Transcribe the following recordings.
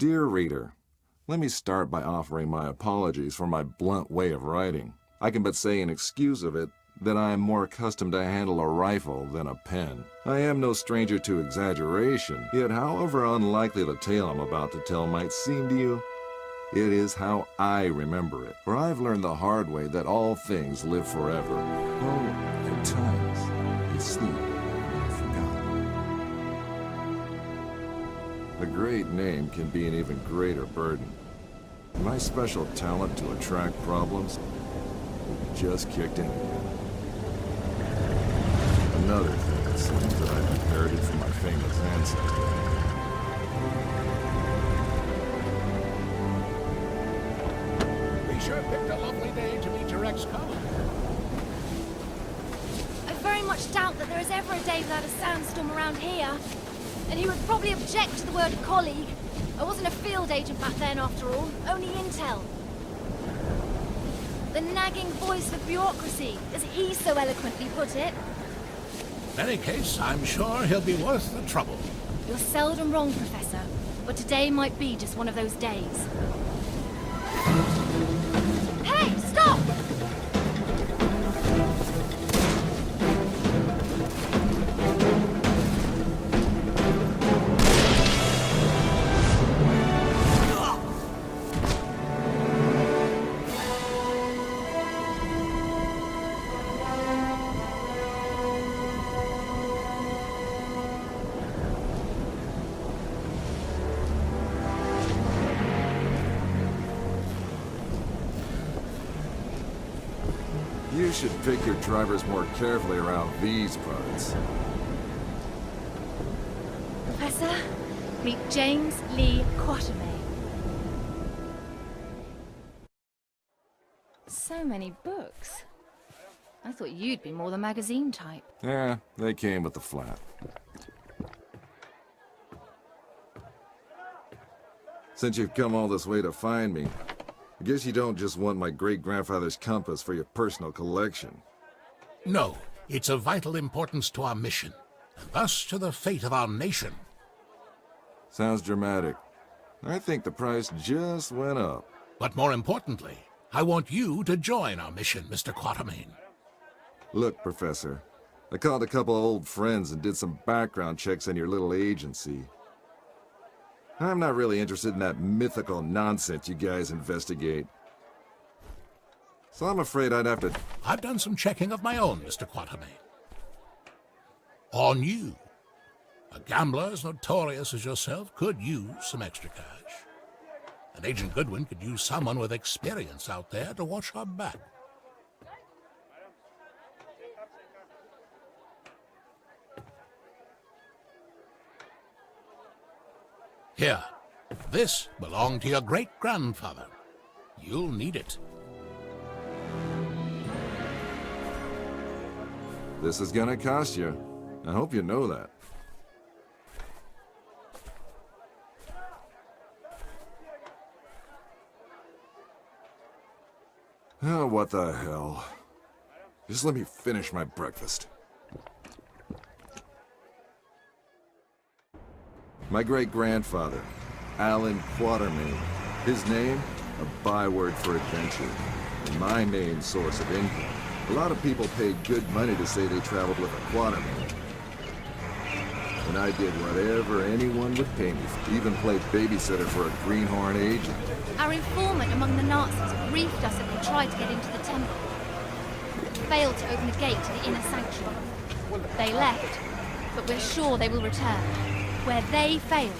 Dear reader, let me start by offering my apologies for my blunt way of writing. I can but say in excuse of it that I am more accustomed to handle a rifle than a pen. I am no stranger to exaggeration, yet however unlikely the tale I'm about to tell might seem to you, it is how I remember it. For I've learned the hard way that all things live forever. Oh, at times, they sleep when forgotten. A great name can be an even greater burden. My special talent to attract problems just kicked in again. Another thing it seems that I've inherited from my famous ancestor. We sure picked a lovely day to meet your ex-colleague. I very much doubt that there is ever a day without a sandstorm around here. And he would probably object to the word colleague. I wasn't a field agent back then, after all. Only intel. The nagging voice of bureaucracy, as he so eloquently put it. In any case, I'm sure he'll be worth the trouble. You're seldom wrong, Professor. But today might be just one of those days. Hey, stop! You should pick your drivers more carefully around these parts. Professor, meet James Lee Quatermain. So many books. I thought you'd be more the magazine type. Yeah, they came with the flat. Since you've come all this way to find me, I guess you don't just want my great-grandfather's compass for your personal collection. No, it's of vital importance to our mission, and thus to the fate of our nation. Sounds dramatic. I think the price just went up. But more importantly, I want you to join our mission, Mr. Quatermain. Look, Professor, I called a couple of old friends and did some background checks on your little agency. I'm not really interested in that mythical nonsense you guys investigate. So I'm afraid I'd have to... I've done some checking of my own, Mr. Quatermain. On you. A gambler as notorious as yourself could use some extra cash. And Agent Goodwin could use someone with experience out there to watch our back. Here, this belonged to your great-grandfather. You'll need it. This is gonna cost you. I hope you know that. Oh, what the hell. Just let me finish my breakfast. My great-grandfather, Alan Quatermain. His name, a byword for adventure, and my main source of income. A lot of people paid good money to say they traveled with a Quatermain. And I did whatever anyone would pay me for. Even played babysitter for a greenhorn agent. Our informant among the Nazis briefed us that they tried to get into the temple. Failed to open a gate to the inner sanctuary. They left, but we're sure they will return. Where they failed,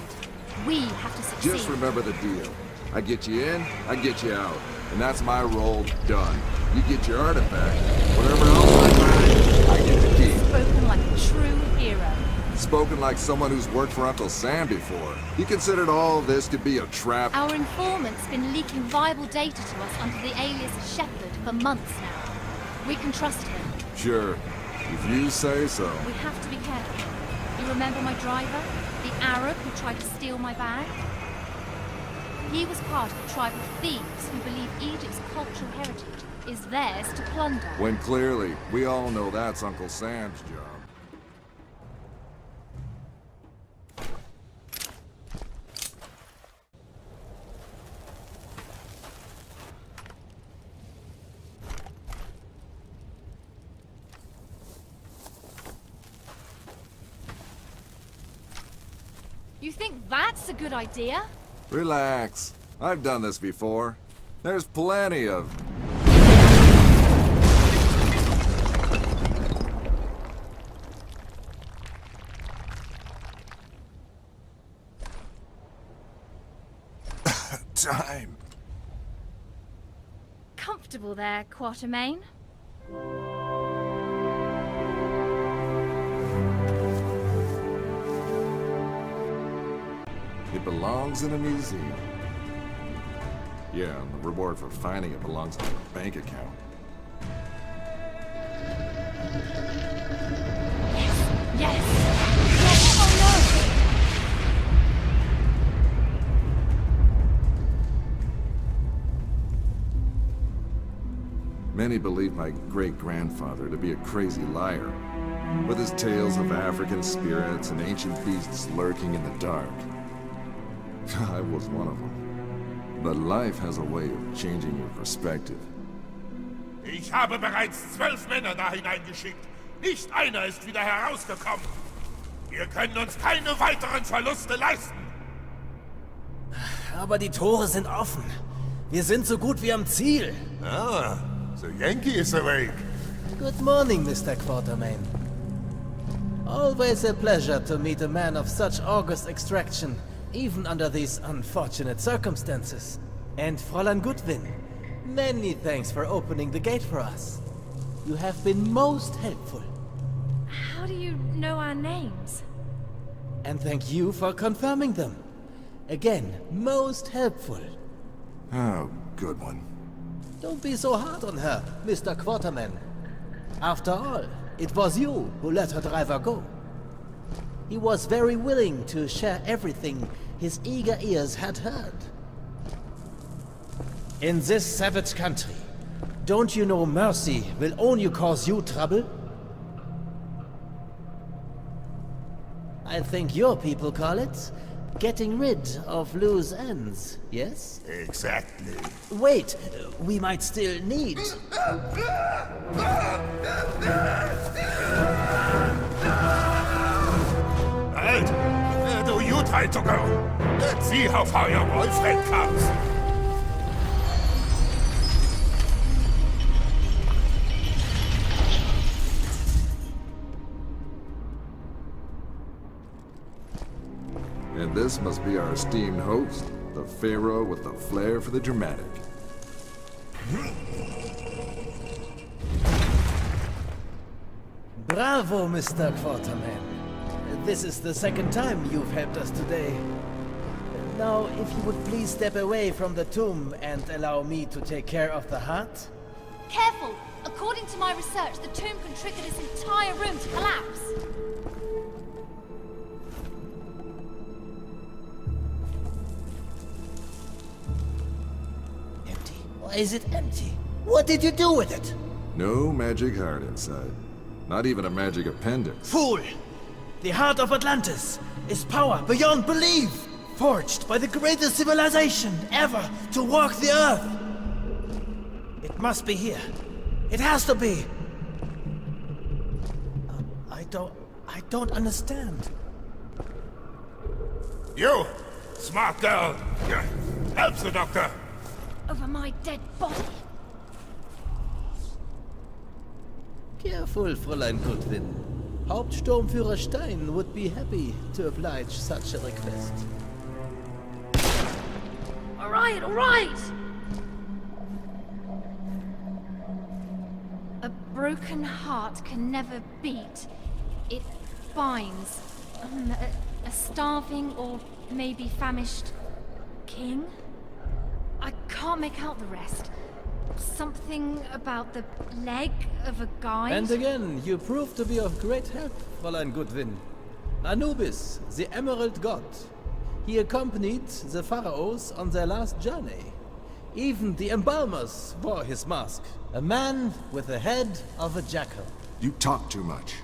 we have to succeed. Just remember the deal. I get you in, I get you out. And that's my role done. You get your artifact. Whatever else I find, I get to keep. Spoken like a true hero. Spoken like someone who's worked for Uncle Sam before. He considered all this to be a trap. Our informant's been leaking viable data to us under the alias Shepherd for months now. We can trust him. Sure. If you say so. We have to be careful. You remember my driver? The Arab who tried to steal my bag? He was part of a tribe of thieves who believe Egypt's cultural heritage is theirs to plunder. When clearly, we all know that's Uncle Sam's job. think that's a good idea? Relax. I've done this before. There's plenty of... time. Comfortable there, Quatermain? It belongs in a museum. Yeah, and the reward for finding it belongs in a bank account. Yes! Yes! Oh no! Many believe my great-grandfather to be a crazy liar, with his tales of African spirits and ancient beasts lurking in the dark. I was one of them. But life has a way of changing your perspective. Ich habe bereits 12 Männer da hineingeschickt. Nicht einer ist wieder herausgekommen. Wir können uns keine weiteren Verluste leisten. Aber die Tore sind offen. Wir sind so gut wie am Ziel. Ah, the Yankee is awake. Good morning, Mr. Quatermain. Always a pleasure to meet a man of such august extraction, even under these unfortunate circumstances. And Fräulein Goodwin, many thanks for opening the gate for us. You have been most helpful. How do you know our names? And thank you for confirming them. Again, most helpful. Oh, good one. Don't be so hard on her, Mr. Quatermain. After all, it was you who let her driver go. He was very willing to share everything his eager ears had heard. In this savage country, don't you know mercy will only cause you trouble? I think your people call it getting rid of loose ends, yes? Exactly. Wait, we might still need... Halt! Do you try to go? Let's see how far your boyfriend comes. And this must be our esteemed host, the Pharaoh with the flair for the dramatic. Bravo, Mr. Quatermain. This is the second time you've helped us today. Now, if you would please step away from the tomb and allow me to take care of the heart. Careful! According to my research, the tomb can trigger this entire room to collapse. Empty. Why is it empty? What did you do with it? No magic heart inside. Not even a magic appendix. Fool! The heart of Atlantis is power beyond belief, forged by the greatest civilization ever to walk the earth. It must be here. It has to be. I don't understand. You, smart girl. Help the doctor. Over my dead body. Careful, Fräulein Goodwin. Hauptsturmführer Stein would be happy to oblige such a request. All right! A broken heart can never beat. It binds. A starving or maybe famished king? I can't make out the rest. Something about the leg of a guide? And again, you prove to be of great help, Fräulein Goodwin. Anubis, the Emerald God. He accompanied the pharaohs on their last journey. Even the embalmers wore his mask. A man with the head of a jackal. You talk too much.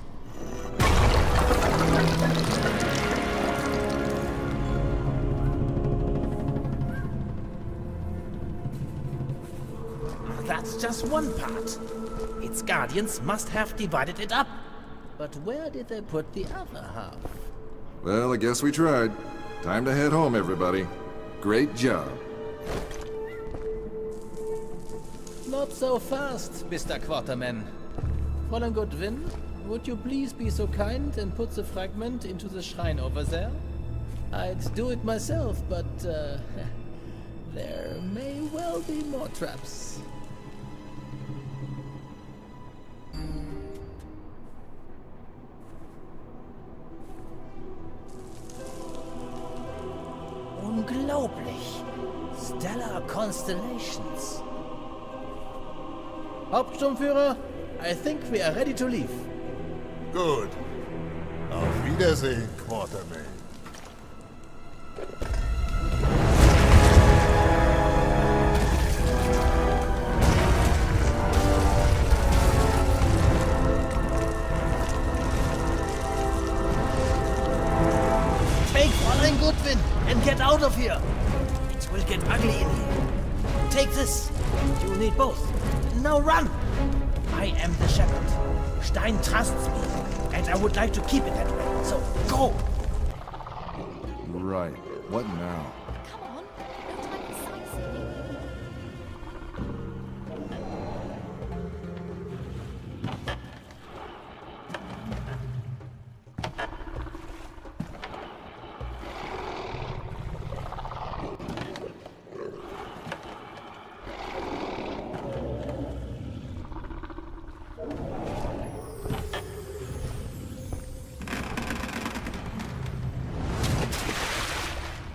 That's just one part. Its guardians must have divided it up. But where did they put the other half? Well, I guess we tried. Time to head home, everybody. Great job. Not so fast, Mr. Quarterman. Fräulein Goodwin, would you please be so kind and put the fragment into the shrine over there? I'd do it myself, but there may well be more traps. Unglaublich. Stellar constellations. Hauptsturmführer, I think we are ready to leave. Gut. Auf Wiedersehen, Quartermain. Take Fräulein Goodwin and get out of here. It will get ugly in here. Take this. You need both. Now run. I am the shepherd. Stein trusts me, and I would like to keep it that way. So go. Right. What now? Come on, no time for sightseeing.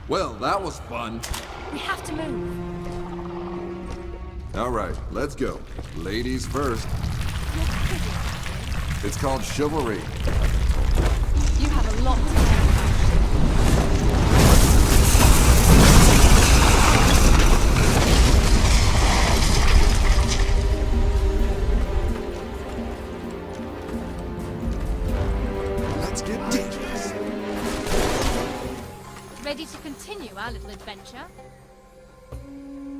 Well, that was fun. We have to move. All right, let's go. Ladies first. You're kidding. It's called chivalry. You have a lot to learn. Let's get dangerous. Ready to continue our little adventure?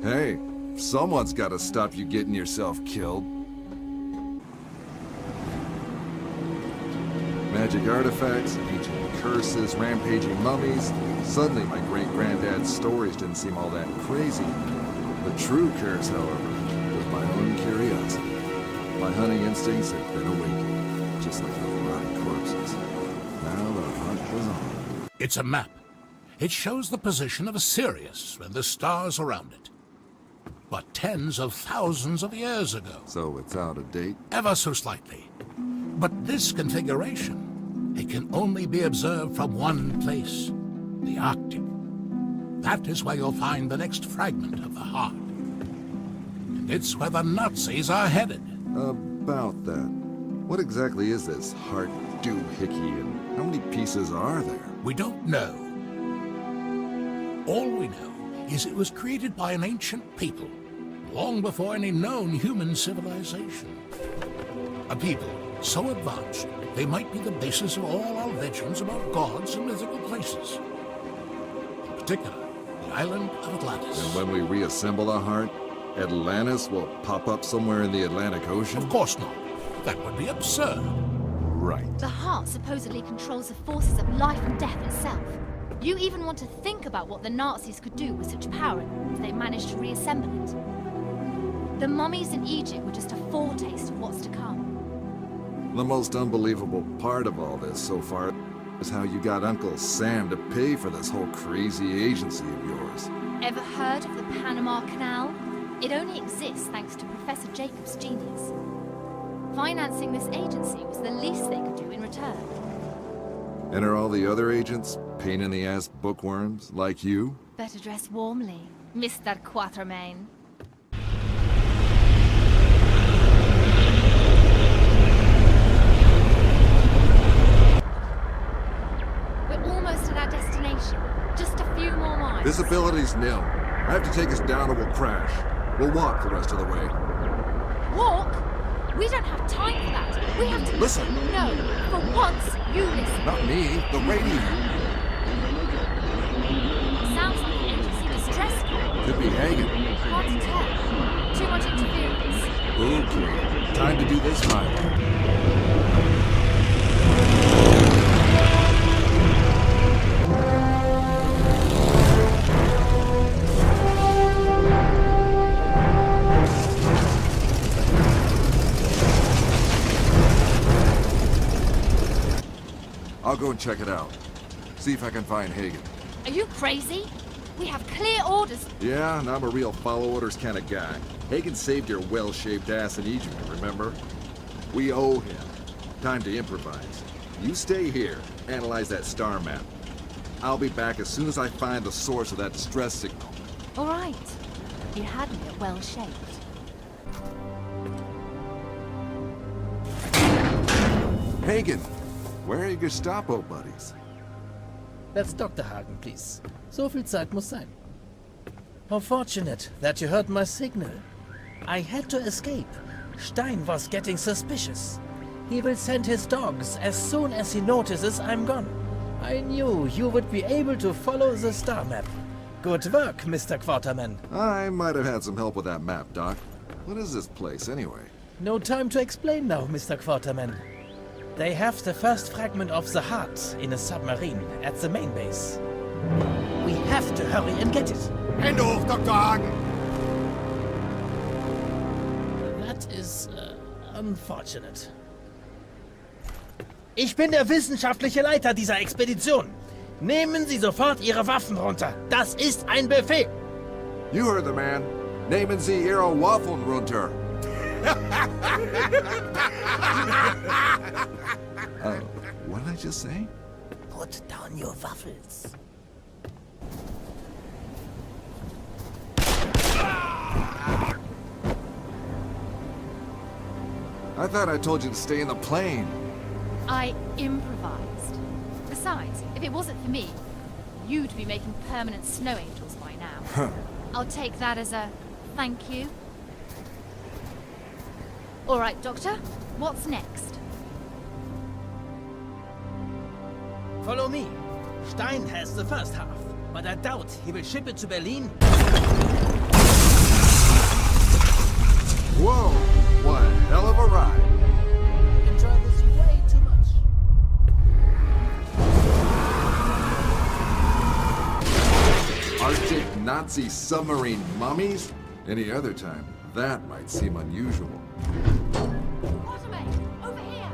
Hey, someone's got to stop you getting yourself killed. Magic artifacts, ancient curses, rampaging mummies. Suddenly my great-granddad's stories didn't seem all that crazy. The true curse, however, was my own curiosity. My hunting instincts had been awakened, just like those rotting corpses. Now the hunt was on. It's a map. It shows the position of Sirius and the stars around it. But tens of thousands of years ago. So it's out of date? Ever so slightly. But this configuration, it can only be observed from one place, the Arctic. That is where you'll find the next fragment of the heart. And it's where the Nazis are headed. About that. What exactly is this heart doohickey, and how many pieces are there? We don't know. All we know is it was created by an ancient people, long before any known human civilization. A people so advanced they might be the basis of all our legends about gods and mythical places. In particular, the island of Atlantis. And when we reassemble a heart, Atlantis will pop up somewhere in the Atlantic Ocean? Of course not. That would be absurd. Right. The heart supposedly controls the forces of life and death itself. You even want to think about what the Nazis could do with such power if they managed to reassemble it. The mummies in Egypt were just a foretaste of what's to come. The most unbelievable part of all this so far is how you got Uncle Sam to pay for this whole crazy agency of yours. Ever heard of the Panama Canal? It only exists thanks to Professor Jacob's genius. Financing this agency was the least they could do in return. And are all the other agents pain-in-the-ass bookworms like you? Better dress warmly, Mr. Quatermain. We're almost at our destination. Just a few more miles. Visibility's nil. I have to take us down or we'll crash. We'll walk the rest of the way. Walk? We don't have time for that. We have to... Listen. No. For once, you listen. Not me, the radio. Sounds like an agency distress call. Could be hanging. Hard to tell. Too much interference. Okay, time to do this highway. I'll go and check it out. See if I can find Hagen. Are you crazy? We have clear orders. Yeah, and I'm a real follow orders kind of guy. Hagen saved your well-shaped ass in Egypt, remember? We owe him. Time to improvise. You stay here, analyze that star map. I'll be back as soon as I find the source of that distress signal. All right. You had me at well shaped. Hagen, where are your Gestapo buddies? That's Dr. Hagen, please. So viel Zeit muss sein. How fortunate that you heard my signal. I had to escape. Stein was getting suspicious. He will send his dogs as soon as he notices I'm gone. I knew you would be able to follow the star map. Good work, Mr. Quarterman. I might have had some help with that map, Doc. What is this place, anyway? No time to explain now, Mr. Quarterman. They have the first fragment of the heart in a submarine at the main base. We have to hurry and get it. Hände hoch, Dr. Hagen! That is unfortunate. Ich bin der wissenschaftliche Leiter dieser Expedition. Nehmen Sie sofort Ihre Waffen runter. Das ist ein Befehl. You heard the man. Nehmen Sie Ihre Waffen runter. What did I just say? Put down your waffles. I thought I told you to stay in the plane. I improvised. Besides, if it wasn't for me, you'd be making permanent snow angels by now. I'll take that as a thank you. All right, Doctor, what's next? Follow me. Stein has the first half, but I doubt he will ship it to Berlin. Whoa, what a hell of a ride. Enjoy this way too much. Arctic Nazi submarine mummies? Any other time, that might seem unusual. Automate, over here!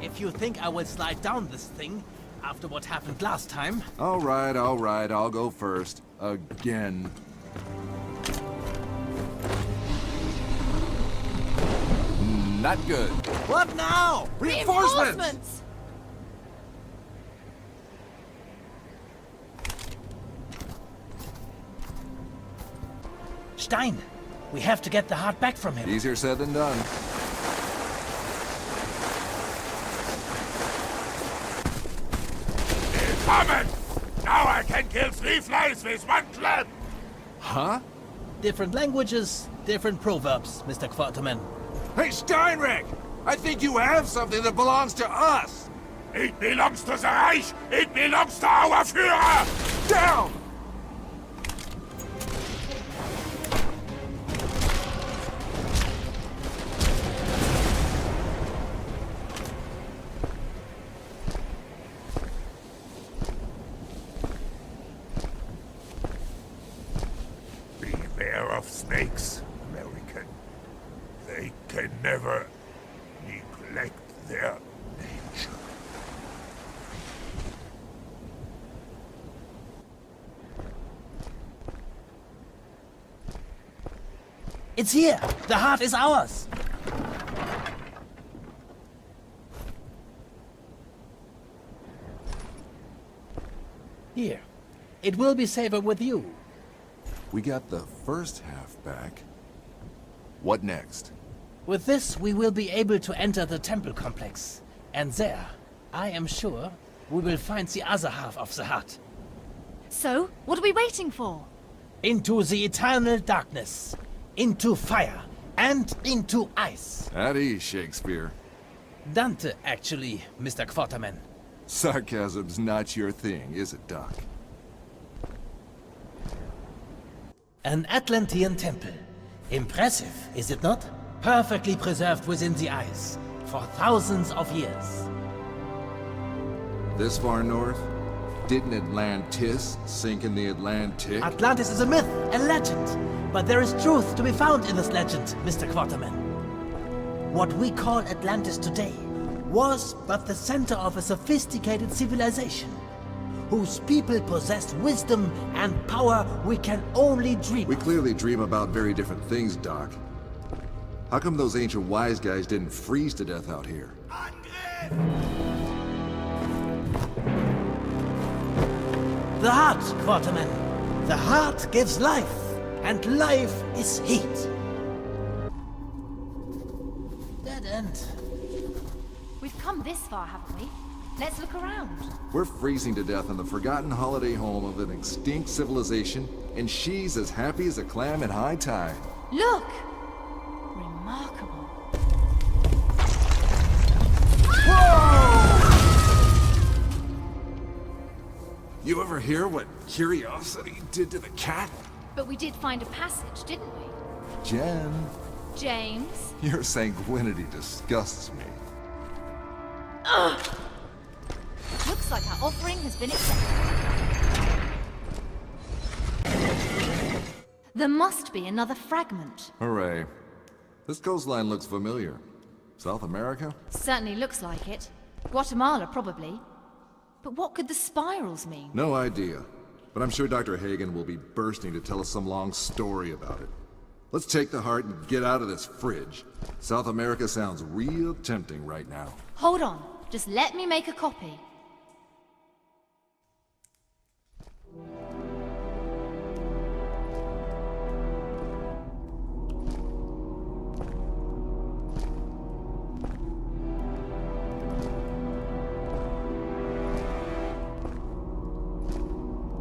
If you think I will slide down this thing after what happened last time, All right, I'll go first. Again. Not good. what now? Reinforcements! Stein, we have to get the heart back from him. Easier said than done. Willkommen! Now I can kill 3 flies with 1 clap! Huh? Different languages, different proverbs, Mr. Quarterman. Hey, Steinreck! I think you have something that belongs to us! It belongs to the Reich! It belongs to our Führer! Down! Beware of snakes, American. They can never neglect their nature. It's here! The heart is ours! Here. It will be safer with you. We got the first half back. What next? With this, we will be able to enter the temple complex. And there, I am sure, we will find the other half of the heart. So, what are we waiting for? Into the eternal darkness. Into fire. And into ice. At ease, Shakespeare. Dante, actually, Mr. Quarterman. Sarcasm's not your thing, is it, Doc? An Atlantean temple. Impressive, is it not? Perfectly preserved within the ice. For thousands of years. This far north? Didn't Atlantis sink in the Atlantic? Atlantis is a myth, a legend. But there is truth to be found in this legend, Mr. Quarterman. What we call Atlantis today was but the center of a sophisticated civilization, whose people possessed wisdom and power we can only dream We of. clearly dream about very different things, Doc. How come those ancient wise guys didn't freeze to death out here? The heart, Quarterman. The heart gives life, and life is heat. Dead end. We've come this far, haven't we? Let's look around. We're freezing to death in the forgotten holiday home of an extinct civilization, and she's as happy as a clam at high tide. Look! Remarkable. You ever hear what curiosity did to the cat? But we did find a passage, didn't we? Jen, James? your sanguinity disgusts me. Looks like our offering has been accepted. There must be another fragment. Hooray. This coastline looks familiar. South America? Certainly looks like it. Guatemala, probably. But what could the spirals mean? No idea. But I'm sure Dr. Hagen will be bursting to tell us some long story about it. Let's take the heart and get out of this fridge. South America sounds real tempting right now. Hold on. Just let me make a copy.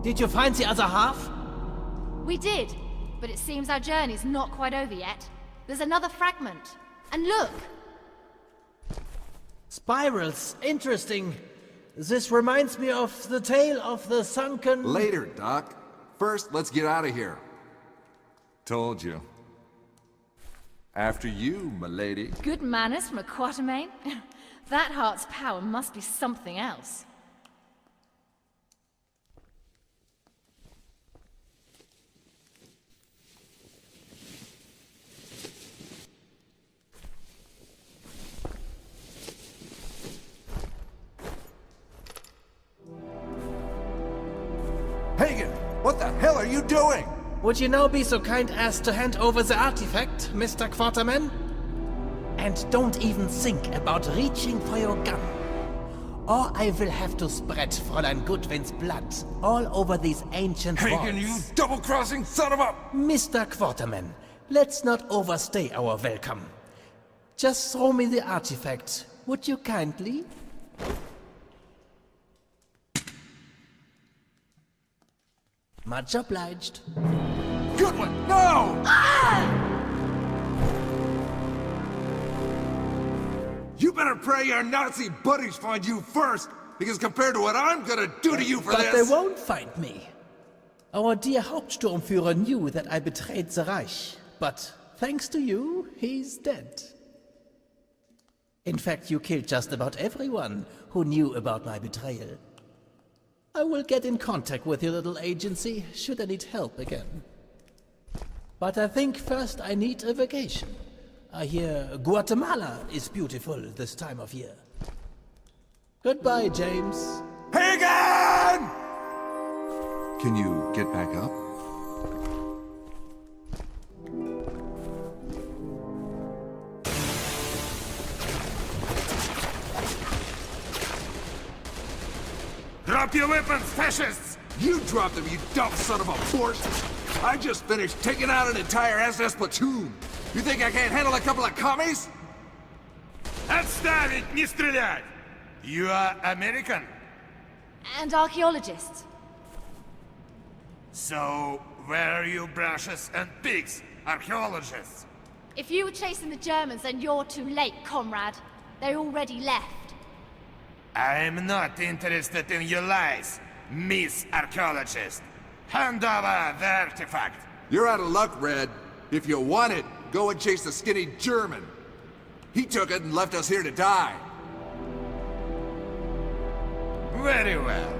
Did you find the other half? We did, but it seems our journey's not quite over yet. There's another fragment. And look! Spirals. Interesting. This reminds me of the tale of the sunken... Later, Doc. First, let's get out of here. Told you. After you, m'lady. Good manners from a Quatermain? That heart's power must be something else. Hagen, what the hell are you doing? Would you now be so kind as to hand over the artifact, Mr. Quarterman? And don't even think about reaching for your gun. Or I will have to spread Fräulein Goodwin's blood all over these ancient Hagen, you walls. double-crossing son of a... Mr. Quarterman, let's not overstay our welcome. Just throw me the artifact, would you kindly? Much obliged. Good one! No! You better pray your Nazi buddies find you first, because compared to what I'm gonna do to you for But this... they won't find me. Our dear Hauptsturmführer knew that I betrayed the Reich, but thanks to you, he's dead. In fact, you killed just about everyone who knew about my betrayal. I will get in contact with your little agency should I need help again. But I think first I need a vacation. I hear Guatemala is beautiful this time of year. Goodbye, James. Hagen! Can you get back up? Drop your weapons, fascists! You dropped them, you dumb son of a force! I just finished taking out an entire SS platoon! You think I can't handle a couple of commies? Отставить, не стрелять! You are American? And archaeologists. So, where are you brushes and pigs, archaeologists? If you were chasing the Germans, then you're too late, comrade. They already left. I'm not interested in your lies, Miss Archaeologist. Hand over the artifact. You're out of luck, Red. If you want it, go and chase the skinny German. He took it and left us here to die. Very well.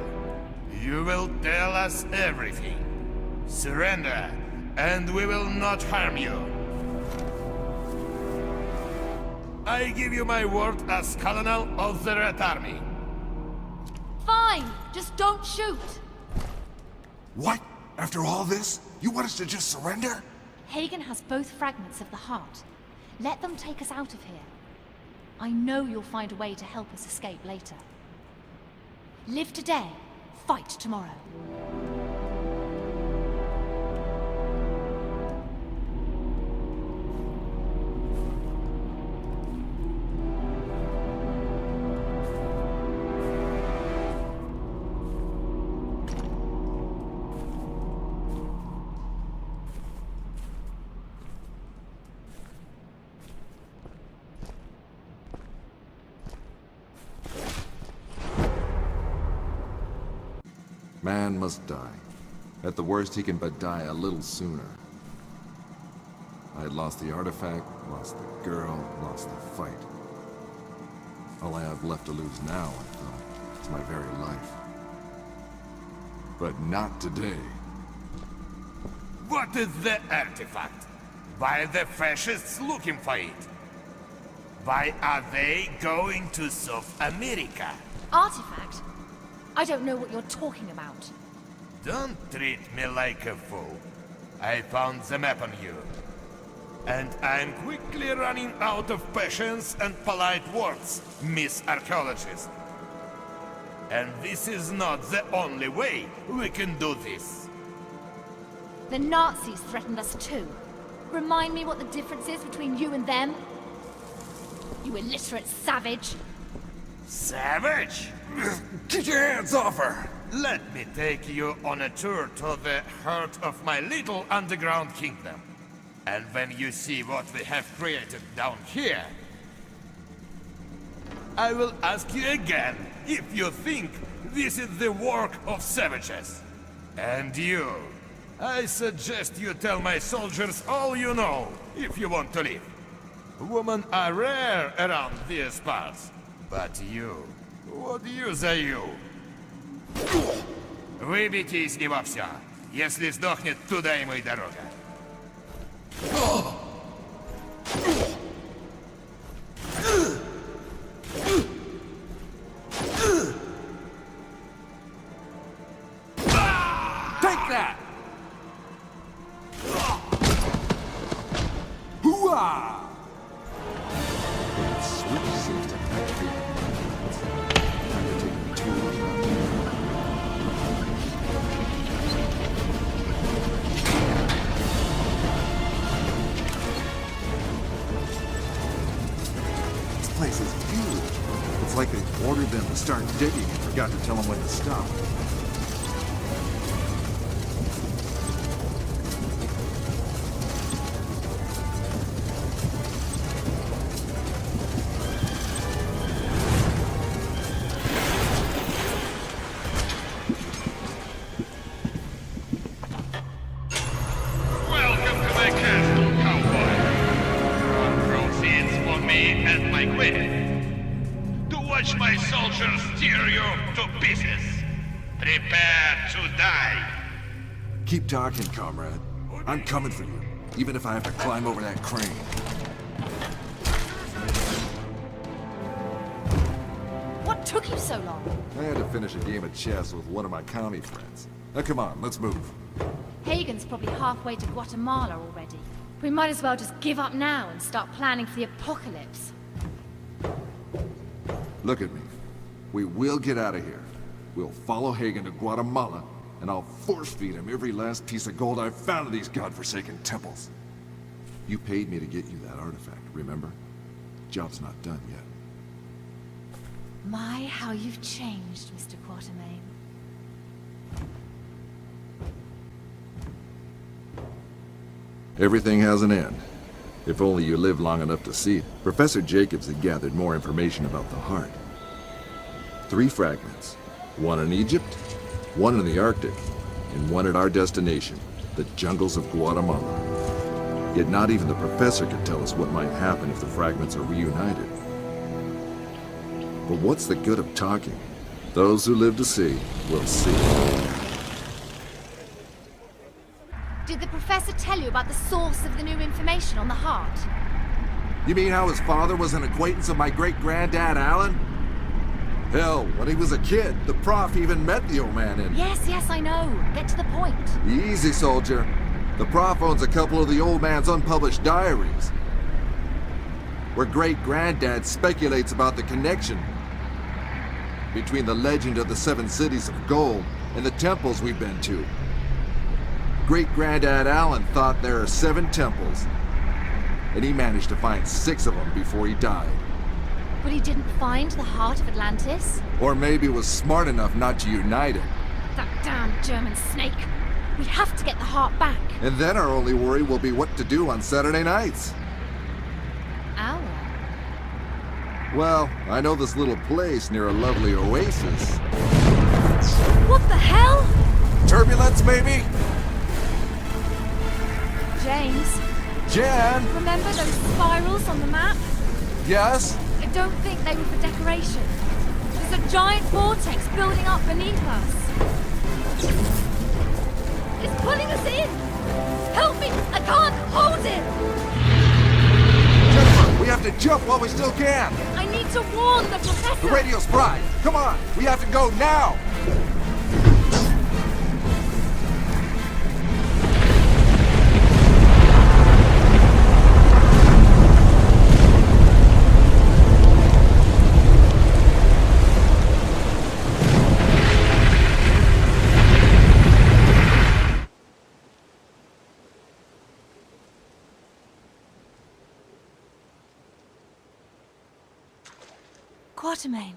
You will tell us everything. Surrender, and we will not harm you. I give you my word as Colonel of the Red Army. Fine, just don't shoot. What? After all this? You want us to just surrender? Hagen has both fragments of the heart. Let them take us out of here. I know you'll find a way to help us escape later. Live today, fight tomorrow. Man must die. At the worst, he can but die a little sooner. I had lost the artifact, lost the girl, lost the fight. All I have left to lose now, I thought, is my very life. But not today. What is the artifact? Why are the fascists looking for it? Why are they going to South America? Artifact? I don't know what you're talking about. Don't treat me like a fool. I found the map on you. And I'm quickly running out of patience and polite words, Miss Archaeologist. And this is not the only way we can do this. The Nazis threatened us too. Remind me what the difference is between you and them? You illiterate savage. Savage? Get your hands off her! Let me take you on a tour to the heart of my little underground kingdom. And when you see what we have created down here, I will ask you again if you think this is the work of savages. And you, I suggest you tell my soldiers all you know if you want to live. Women are rare around these parts, but you, what use are you? Выбейтесь и во все, если сдохнет туда ему и дорога. Take that! Hooah! Switch seems to activate the time to take me too long. This place is huge. It's like they ordered them to start digging and forgot to tell them when to stop. Welcome to my castle, cowboy. Proceeds for me and my queen. To watch my soldiers tear you to pieces. Prepare to die. Keep talking, comrade. I'm coming for you, even if I have to climb over that crane. What took you so long? I had to finish a game of chess with one of my commie friends. Now come on, let's move. Hagen's probably halfway to Guatemala already. We might as well just give up now and start planning for the apocalypse. Look at me. We will get out of here. We'll follow Hagen to Guatemala, and I'll force-feed him every last piece of gold I've found in these godforsaken temples. You paid me to get you that artifact, remember? Job's not done yet. My, how you've changed, Mr. Quatermain. Everything has an end. If only you live long enough to see it. Professor Jacobs had gathered more information about the heart. 3 fragments. 1 in Egypt, 1 in the Arctic, and 1 at our destination, the jungles of Guatemala. Yet not even the professor could tell us what might happen if the fragments are reunited. But what's the good of talking? Those who live to see will see. Did the professor tell you about the source of the new information on the heart? You mean how his father was an acquaintance of my great-granddad Alan? Hell, when he was a kid, the prof even met the old man in... Yes, I know. Get to the point. Easy, soldier. The prof owns a couple of the old man's unpublished diaries, where great-granddad speculates about the connection between the legend of the 7 cities of gold and the temples we've been to. Great-granddad Alan thought there are 7 temples, and he managed to find 6 of them before he died. But he didn't find the heart of Atlantis? Or maybe was smart enough not to unite it. That damn German snake. We have to get the heart back. And then our only worry will be what to do on Saturday nights. Our? Well, I know this little place near a lovely oasis. What the hell? Turbulence, maybe? James, Jan? remember those spirals on the map? Yes? I don't think they were for decoration. There's a giant vortex building up beneath us. It's pulling us in! Help me! I can't hold it! Jennifer, we have to jump while we still can! I need to warn the professor! The radio's fried! Come on! We have to go now! Quatermain,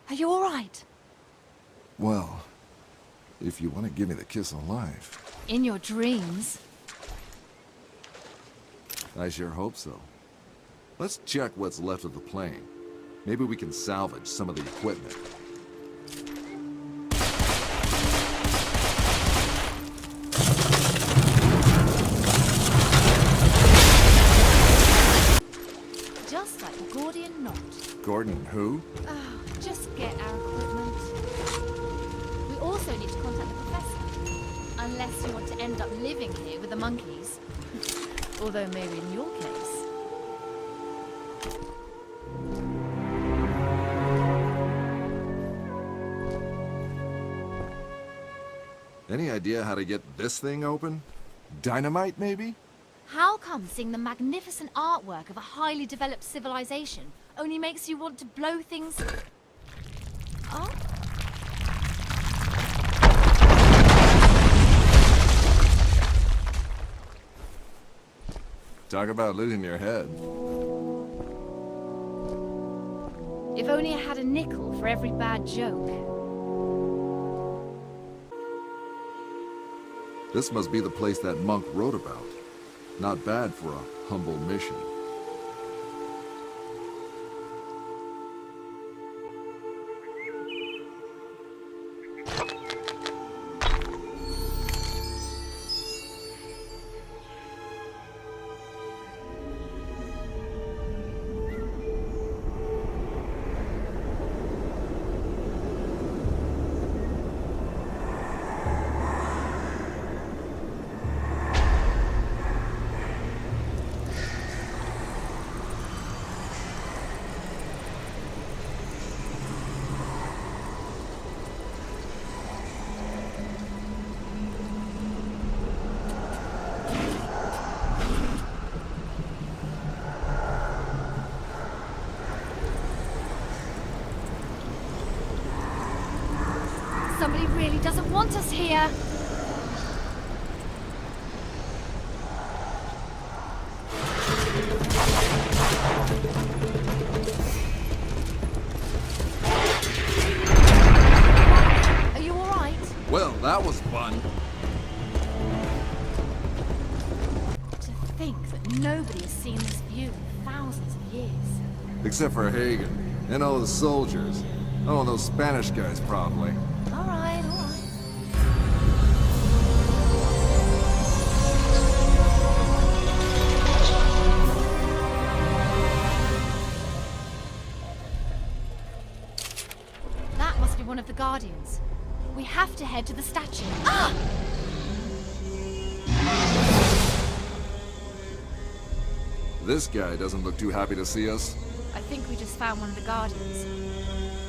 are you all right? Well, if you want to give me the kiss of life. In your dreams. I sure hope so. Let's check what's left of the plane. Maybe we can salvage some of the equipment. Just like the Gordian knot. Gordon, who? Oh, just get our equipment. We also need to contact the professor. Unless you want to end up living here with the monkeys. Although maybe in your case. Any idea how to get this thing open? Dynamite, maybe? How come seeing the magnificent artwork of a highly developed civilization only makes you want to blow things... Oh? Talk about losing your head. If only I had a nickel for every bad joke. This must be the place that monk wrote about. Not bad for a humble mission. Somebody really doesn't want us here. Are you all right? Well, that was fun. To think that nobody has seen this view in thousands of years. Except for Hagen and all the soldiers. Oh, and those Spanish guys, probably. All right, all right. That must be one of the Guardians. We have to head to the statue. Ah! This guy doesn't look too happy to see us. I think we just found one of the Guardians.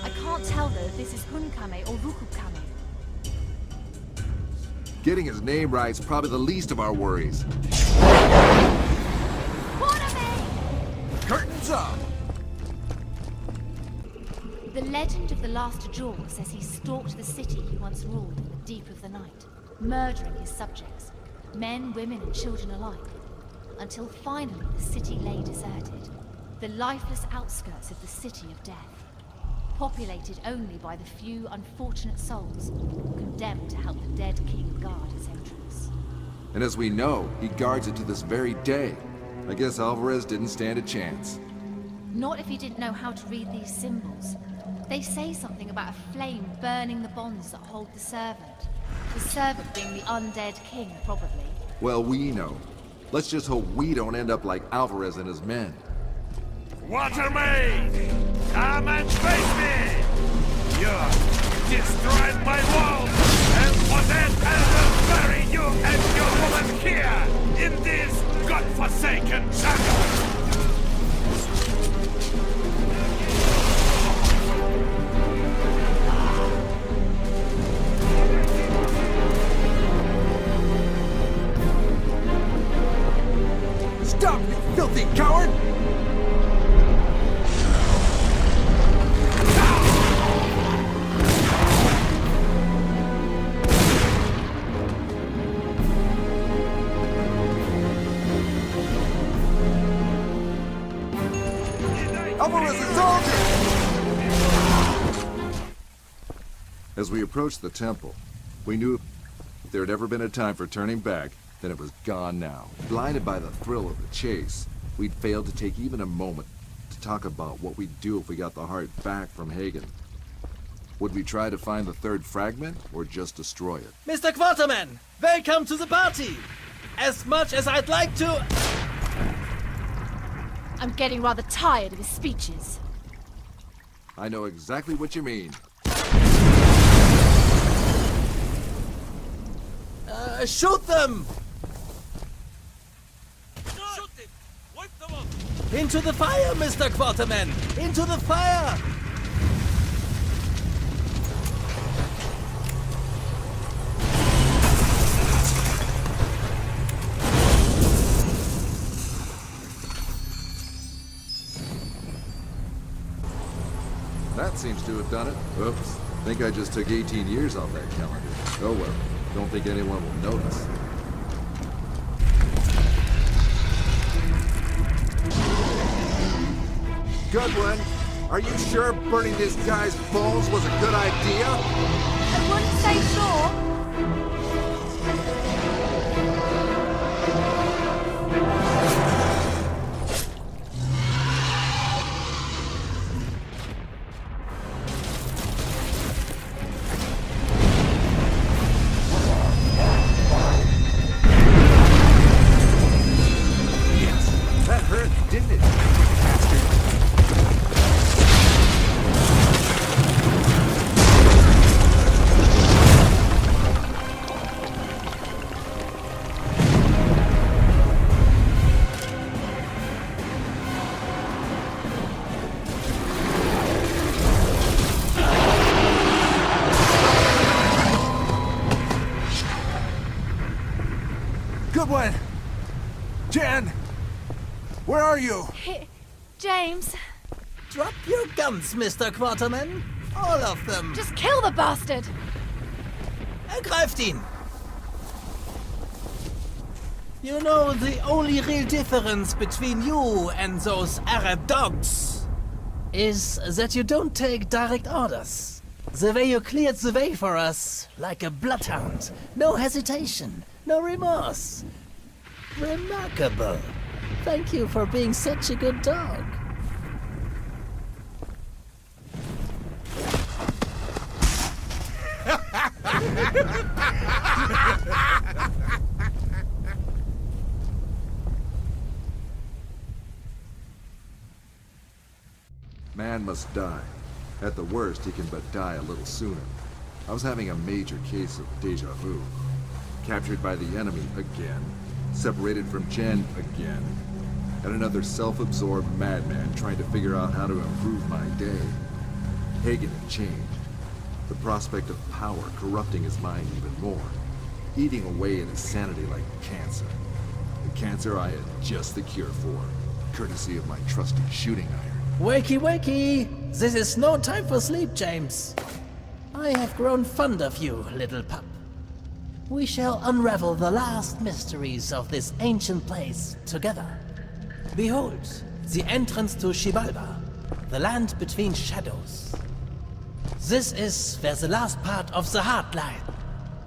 I can't tell though if this is Hunkame or Rukukame. Getting his name right's probably the least of our worries. Curtains up! The legend of the Last Jaw says he stalked the city he once ruled in the deep of the night, murdering his subjects, men, women, and children alike, until finally the city lay deserted, the lifeless outskirts of the city of death, populated only by the few unfortunate souls condemned to help the dead king guard its entrance. And as we know, he guards it to this very day. I guess Alvarez didn't stand a chance. Not if he didn't know how to read these symbols. They say something about a flame burning the bonds that hold the servant. The servant being the undead king, probably. Well, we know. Let's just hope we don't end up like Alvarez and his men. Watermaid! Come and face me! You destroyed my walls, and for that I will bury you and your woman here, in this godforsaken jungle! Stop, you filthy coward! As we approached the temple, we knew if there had ever been a time for turning back, then it was gone now. Blinded by the thrill of the chase, we'd failed to take even a moment to talk about what we'd do if we got the heart back from Hagen. Would we try to find the third fragment, or just destroy it? Mr. Quarterman, welcome to the party! As much as I'd like to... I'm getting rather tired of his speeches. I know exactly what you mean. Shoot them! Shoot them! Wipe them up! Into the fire, Mr. Quarterman! Into the fire! That seems to have done it. Oops. Think I just took 18 years off that calendar. Oh well. Don't think anyone will notice. Goodwin, are you sure burning this guy's balls was a good idea? I wouldn't say sure. That hurt, didn't it, bastard? Goodwin! Jen! Where are you? James, Drop your guns, Mr. Quarterman. All of them. just kill the bastard! Ergreift ihn! You know, the only real difference between you and those Arab dogs is that you don't take direct orders. The way you cleared the way for us, like a bloodhound. No hesitation, no remorse. Remarkable. Thank you for being such a good dog. Man must die. At the worst, he can but die a little sooner. I was having a major case of deja vu. Captured by the enemy again. Separated from Jen again. and another self-absorbed madman trying to figure out how to improve my day. Hagen had changed. The prospect of power corrupting his mind even more, eating away at his sanity like cancer. The cancer I had just the cure for, courtesy of my trusty shooting iron. Wakey, wakey! This is no time for sleep, James. I have grown fond of you, little pup. We shall unravel the last mysteries of this ancient place together. Behold, the entrance to Xibalba, the land between shadows. This is where the last part of the heart lies.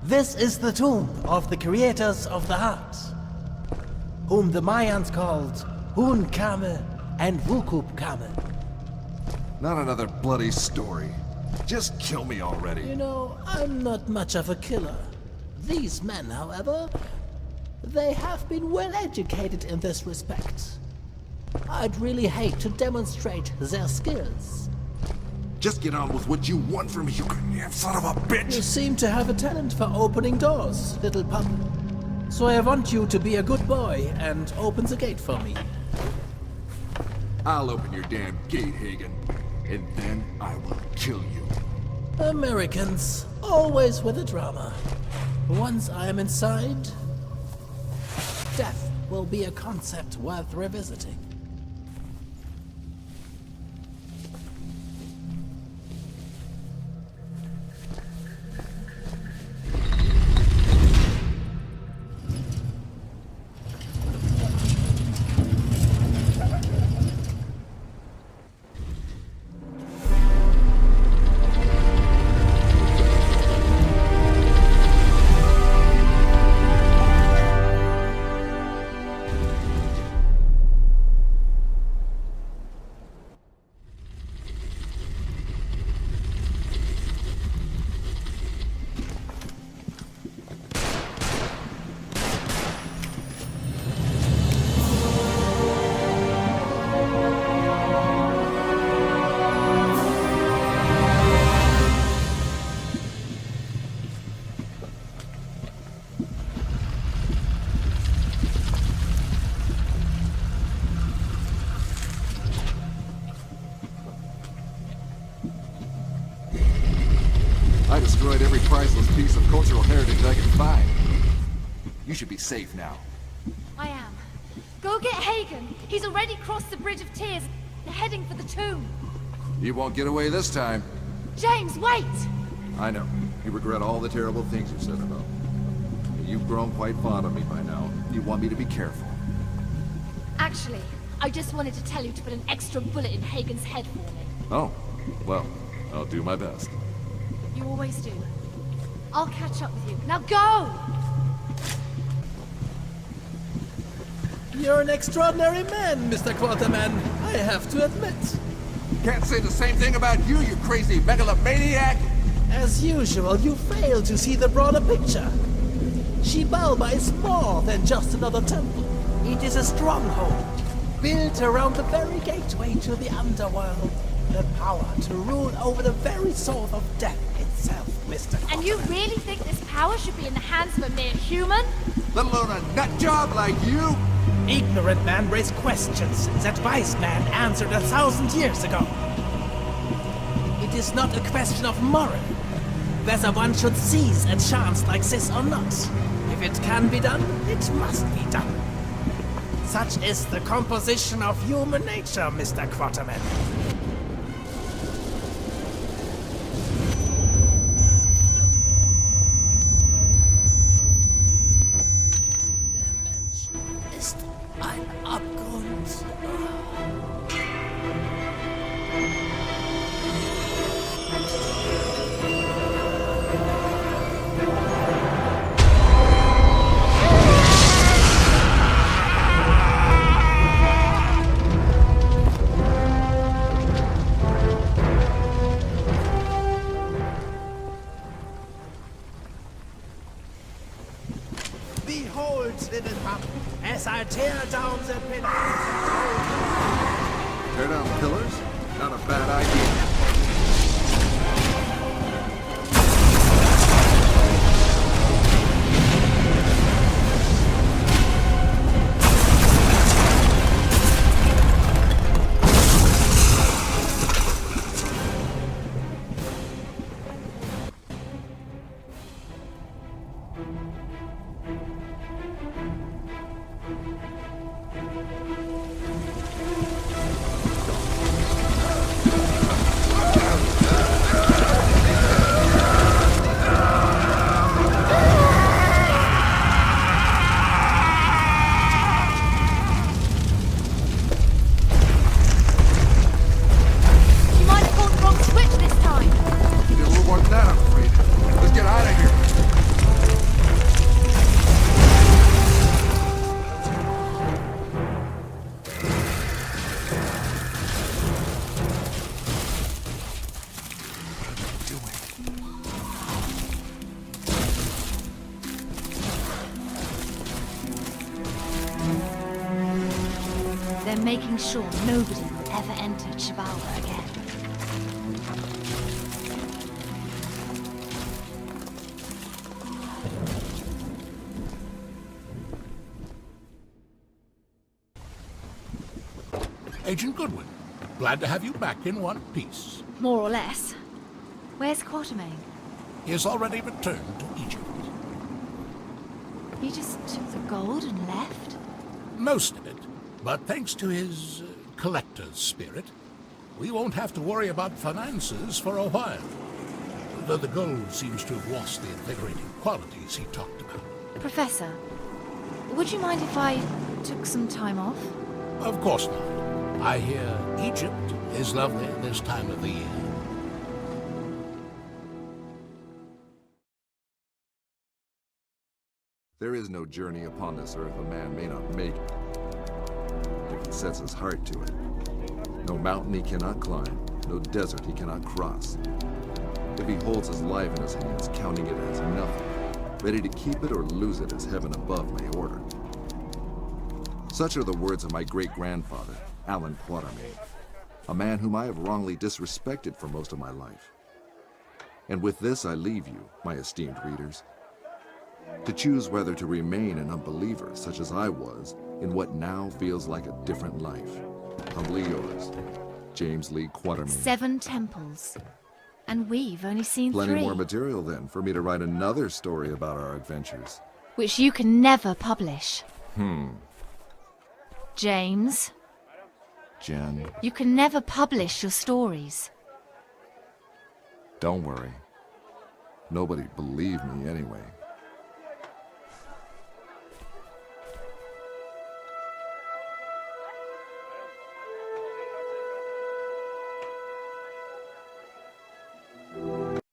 This is the tomb of the creators of the heart, whom the Mayans called Hun Kame and Wukub Kame. Not another bloody story. Just kill me already. You know, I'm not much of a killer. These men, however, they have been well educated in this respect. I'd really hate to demonstrate their skills. Just get on with what you want from me, you damn son of a You bitch! seem to have a talent for opening doors, little pup. So I want you to be a good boy and open the gate for me. I'll open your damn gate, Hagen, and then I will kill you. Americans, always with the drama. Once I am inside, death will be a concept worth revisiting. I destroyed every priceless piece of cultural heritage I could find. You should be safe now. I am. Go get Hagen. He's already crossed the Bridge of Tears. They're heading for the tomb. You won't get away this time. James, wait! I know. You regret all the terrible things you said about me. You've grown quite fond of me by now. You want me to be careful. Actually, I just wanted to tell you to put an extra bullet in Hagen's head for me. Oh, well, I'll do my best. You always do. I'll catch up with you. Now go! You're an extraordinary man, Mr. Quarterman, I have to admit. Can't say the same thing about you, you crazy megalomaniac! As usual, you fail to see the broader picture. Xibalba is more than just another temple. It is a stronghold, built around the very gateway to the underworld. The power to rule over the very source of death itself, Mr. Quarterman. And you really think this power should be in the hands of a mere human? Let alone a nut job like you! Ignorant man raised questions that wise man answered 1,000 years ago. It is not a question of moral, whether one should seize a chance like this or not. If it can be done, it must be done. Such is the composition of human nature, Mr. Quarterman. Ist ein Abgrund. Behold, little pup, as I tear down the pillars. Tear down the pillars? Not a bad idea. They're making sure nobody will ever enter Chivalra again. Agent Goodwin, glad to have you back in one piece. More or less. Where's Quatermain? He has already returned to Egypt. He just took the gold and left? Most of it, but thanks to his collector's spirit, we won't have to worry about finances for a while. Though the gold seems to have lost the invigorating qualities he talked about. Professor, would you mind if I took some time off? Of course not. I hear Egypt is lovely this time of the year. There is no journey upon this earth a man may not make if he sets his heart to it. No mountain he cannot climb, no desert he cannot cross. If he holds his life in his hands, counting it as nothing, ready to keep it or lose it as heaven above may order. Such are the words of my great-grandfather, Alan Quatermain, a man whom I have wrongly disrespected for most of my life. And with this I leave you, my esteemed readers, to choose whether to remain an unbeliever, such as I was, in what now feels like a different life. Humbly yours, James Lee Quatermain. 7 temples. And we've only seen 3. Plenty more material, then, for me to write another story about our adventures. Which you can never publish. James, Jen, you can never publish your stories. don't worry. Nobody believed me anyway.